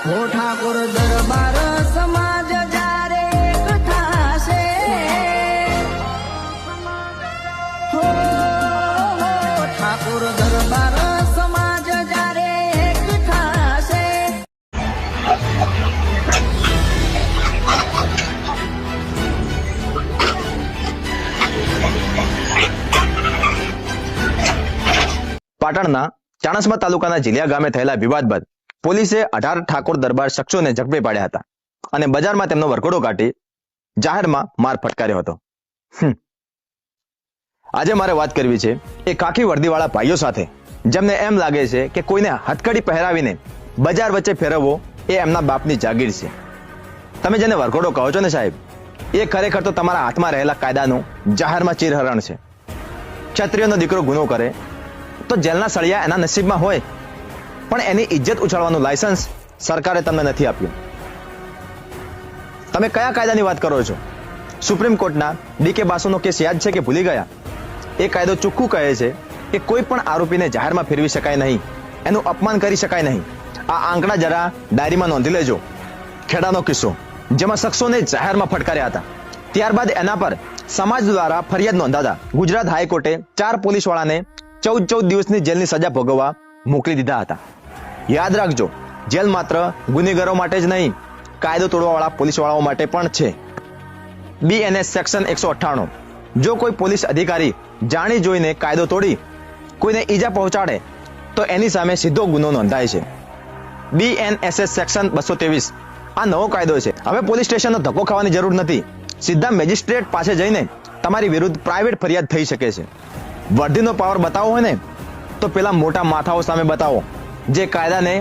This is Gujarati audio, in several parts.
હો ઠાકોર દરબાર સમાજ જારે એક થાશે, હો ઠાકોર દરબાર સમાજ જારે એક થાશે. પાટણના ચાણસ્મા તાલુકાના જીલિયા ગામે થયેલા વિવાદ બાદ પોલીસે 18 ઠાકોર દરબાર શખ્સોને ઝડપી પાડ્યા હતા અને બજારમાં તેમનો વરઘોડો કાઢી જાહેરમાં માર ફટકાર્યો હતો. આજે મારે વાત કરવી છે એ ખાખી વર્દીવાળા ભાઈઓ સાથે, જેમને એમ લાગે છે કે કોઈને હથકડી પહેરાવીને બજાર વચ્ચે ફેરવવો એ એમના બાપની જાગીર છે. તમે જેને વરઘોડો કહો છો ને સાહેબ, એ ખરેખર તો તમારા હાથમાં રહેલા કાયદાનું જાહેરમાં ચીરહરણ છે. ક્ષત્રિયનો દીકરો ગુનો કરે તો જેલના સળિયા એના નસીબમાં હોય, પણ એની ઇજ્જત ઉછાળવાનું લાયસન્સ સરકારે તમને નથી આપ્યું. તમે કયા કાયદાની વાત કરો છો? સુપ્રીમ કોર્ટના ડી.કે. બાસુનો કેસ યાદ છે કે ભૂલી ગયા? એ કાયદો ચોખ્ખું કહે છે કે કોઈ પણ આરોપીને જાહેરમાં ફેરવી શકાય નહીં, એનું અપમાન કરી શકાય નહીં. આ આંકડા જરા ડાયરીમાં નોંધી લેજો. ખેડાનો કિસ્સો, જેમાં શખ્સોને જાહેરમાં ફટકાર્યા હતા, ત્યારબાદ એના પર સમાજ દ્વારા ફરિયાદ નોંધાતા ગુજરાત હાઈકોર્ટે 4 પોલીસવાળાને 14 દિવસની જેલની સજા ભોગવવા મોકલી દીધા હતા. યાદ રાખજો, જેલ માત્ર ગુનેગારો માટે જ નહીં, કાયદો તોડવાવાળા પોલીસવાળાઓ માટે પણ છે. BNS સેક્શન 198, જો કોઈ પોલીસ અધિકારી જાણી જોઈને કાયદો તોડી કોઈને ઈજા પહોંચાડે તો એની સામે સીધો ગુનો નોંધાય છે. BNSS સેક્શન 223 આ નવો કાયદો છે. હવે પોલીસ સ્ટેશનનો ધક્કો ખાવાની જરૂર નથી, સીધા મેજિસ્ટ્રેટ પાસે જઈને તમારી વિરુદ્ધ પ્રાઇવેટ ફરિયાદ થઈ શકે છે. વર્ધીનો પાવર બતાવો હોય ને તો પેલા મોટા માથાઓ સામે બતાવો, જે કાયદાને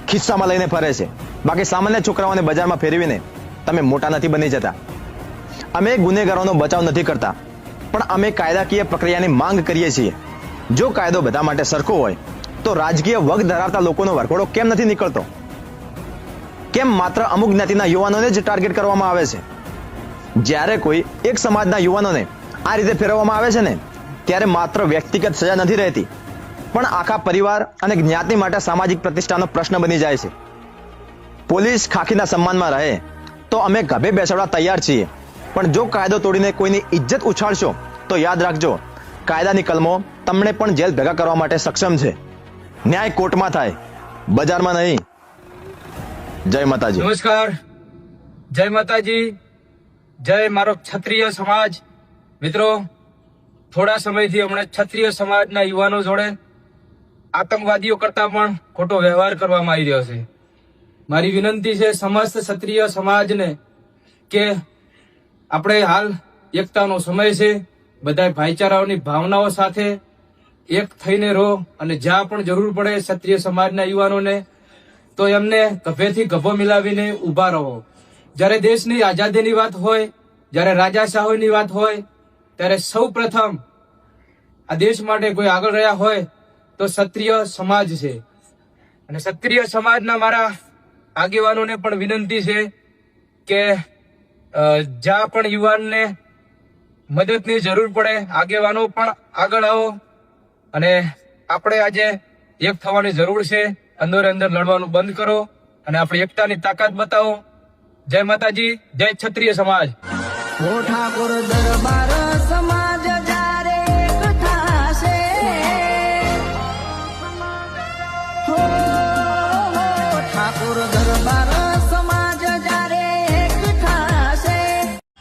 ખિસ્સામાં લઈને ફરે છે. બાકી સામાન્ય છોકરાઓને બજારમાં ફેરવીને તમે મોટા નથી બની જતા. અમે ગુનેગારોનો બચાવ નથી કરતા, પણ અમે કાયદાકીય પ્રક્રિયાની માંગ કરીએ છીએ. જો કાયદો બધા માટે સરખો હોય તો રાજકીય વગ ધરાવતા લોકોનો વરઘોડો કેમ નથી નીકળતો? કેમ માત્ર અમુક જ્ઞાતિના યુવાનોને જ ટાર્ગેટ કરવામાં આવે છે? જ્યારે કોઈ એક સમાજના યુવાનોને આ રીતે ફેરવવામાં આવે છે ને, ત્યારે માત્ર વ્યક્તિગત સજા નથી રહેતી, પણ આખા પરિવાર અને જ્ઞાતિ માટે સામાજિક પ્રતિષ્ઠાનો પ્રશ્ન બની જાય છે. પોલીસ ખાખીના સન્માનમાં રહે તો અમે ગભે બેસાડવા તૈયાર છીએ, પણ જો કાયદો તોડીને કોઈની ઇજ્જત ઉછાળશો તો યાદ રાખજો, કાયદાની કલમો તમને પણ જેલ ભેગા કરવા માટે સક્ષમ છે. ન્યાય કોર્ટમાં થાય, બજારમાં નહીં. જય માતાજી. નમસ્કાર, જય માતાજી, જય મારો ક્ષત્રિય સમાજ. મિત્રો, થોડા સમયથી હમણાં ક્ષત્રિય સમાજના યુવાનો જોડે આતંકવાદીઓ કરતા પણ ખોટો વ્યવહાર કરવામાં આવી રહ્યો છે. મારી વિનંતી છે સમસ્ત ક્ષત્રિય સમાજને કે આપણે હાલ એકતાનો સમય છે, બધા ભાઈચારાઓની ભાવનાઓ સાથે એક થઈને રહો, અને જ્યાં પણ જરૂર પડે ક્ષત્રિય સમાજના યુવાનોને તો એમને ગભેથી ગભો મિલાવીને ઉભા રહો. જ્યારે દેશની આઝાદીની વાત હોય, જ્યારે રાજાશાહીની વાત હોય, ત્યારે સૌ પ્રથમ આ દેશ માટે કોઈ આગળ રહ્યા હોય તો ક્ષત્રિય સમાજ છે. અને ક્ષત્રિય સમાજના મારા આગેવાનોને પણ વિનંતી છે કે જ્યાં પણ યુવાનને મદદની જરૂર પડે, આગેવાનો પણ આગળ આવો, અને આપણે આજે એક થવાની જરૂર છે. અંદર લડવાનું બંધ કરો અને આપણી એકતાની તાકાત બતાવો. જય માતાજી, જય ક્ષત્રિય સમાજ. હો ઠાકોર દરબાર સમાજ જારે એક થાશે, હો ઠાકોર દરબાર સમાજ જારે એક થાશે.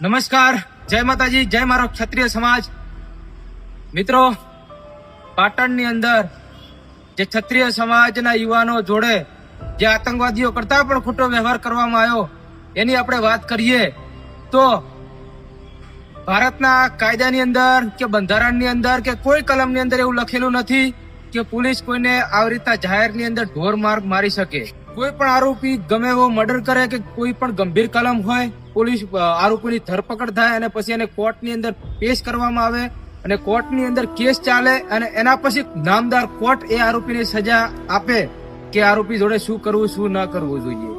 નમસ્કાર, જય માતાજી, જય મારો ક્ષત્રિય સમાજ. મિત્રો, પાટણની અંદર જે ક્ષત્રિય સમાજના યુવાનો જોડે જે આતંકવાદીઓ કરતા પણ ખોટો વ્યવહાર કરવામાં આવ્યો એની આપણે વાત કરીએ તો ભારતના કાયદાની અંદર કે બંધારણની અંદર કે કોઈ કલમની અંદર એવું લખેલું નથી કે પોલીસ કોઈને આવી રીતના જાહેરની અંદર ઢોર માર મારી શકે. કોઈ પણ આરોપી ગમે એવો મર્ડર કરે કે કોઈ પણ ગંભીર કલમ હોય, પોલીસ આરોપીની ધરપકડ થાય અને પછી એને કોર્ટની અંદર પેશ કરવામાં આવે અને કોર્ટની અંદર કેસ ચાલે અને એના પછી નામદાર કોર્ટ એ આરોપીને સજા આપે કે આરોપી જોડે શું કરવું શું ન કરવું જોઈએ.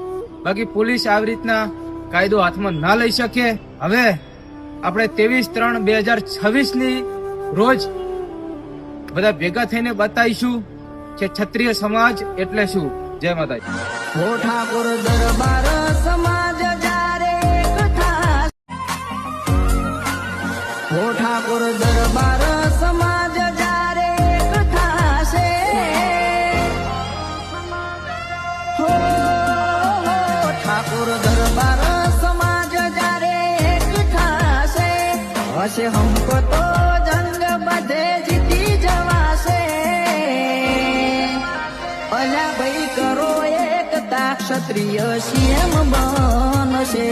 બાકી પોલીસ આવી રીતના કાયદો હાથમાં ના લઈ શકે. હવે આપણે 23/3/2026 રોજ બધા ભેગા થઈને બતાવીશું કે ક્ષત્રિય સમાજ એટલે શું. જય માતાજી. હો ઠાકોર દરબાર સમાજ જ્યારે એક થાશે, હો ઠાકોર દરબાર સમાજ જ્યારે એક થાશે, હો ઠાકોર દરબાર સમાજ જ્યારે એક થાશે, હશે હમકો તો જંગ બધે જીતી જવાશે. અલ્યા ભાઈ કરો એકતા, ક્ષત્રિય સીએમ બનશે.